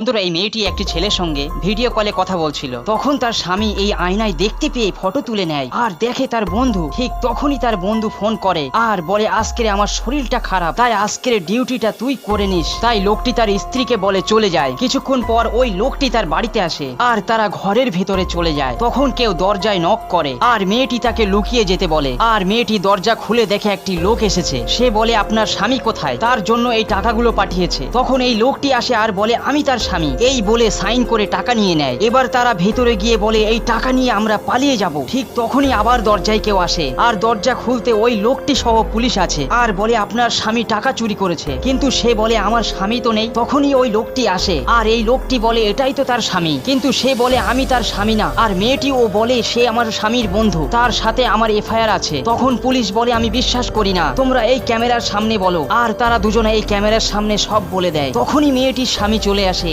বন্ধুরা, এই মেয়েটি একটি ছেলের সঙ্গে ভিডিও কলে কথা বলছিল। তখন তার স্বামী এই আয়নায় দেখতে পেয়ে ফটো তুলে নেয় আর দেখে তার বন্ধু। ঠিক তখনই তার বন্ধু ফোন করে আর বলে, আজকের আমার শরীরটা খারাপ, তাই আজকের ডিউটিটা তুই করে নিস। তাই লোকটি তার স্ত্রীকে বলে চলে যায়। কিছুক্ষণ পর ওই লোকটি তার বাড়িতে আসে আর তারা ঘরের ভেতরে চলে যায়। তখন কেউ দরজায় নক করে আর মেয়েটি তাকে লুকিয়ে যেতে বলে। আর মেয়েটি দরজা খুলে দেখে একটি লোক এসেছে। সে বলে, আপনার স্বামী কোথায়? তার জন্য এই টাকাগুলো পাঠিয়েছে। তখন এই লোকটি আসে আর বলে, আমি তার স্বামী। এই বলে সাইন করে টাকা নিয়ে নেয়। এবার তারা ভেতরে গিয়ে বলে, এই টাকা নিয়ে আমরা পালিয়ে যাব। ঠিক তখনই আবার দরজায় কেউ আসে আর দরজা খুলতে ওই লোকটি সহ পুলিশ আছে আর বলে, আপনার স্বামী টাকা চুরি করেছে। কিন্তু সে বলে, আমার স্বামী তো নেই। তখনই ওই লোকটি আসে আর এই লোকটি বলে, এটাই তো তার স্বামী। কিন্তু সে বলে, আমি তার স্বামী না। আর মেয়েটিও বলে, সে আমার স্বামীর বন্ধু, তার সাথে আমার এফআইআর আছে। তখন পুলিশ বলে, আমি বিশ্বাস করি না, তোমরা এই ক্যামেরার সামনে বলো। আর তারা দুজনে এই ক্যামেরার সামনে সব বলে দেয়। তখনই মেয়েটির স্বামী চলে আসে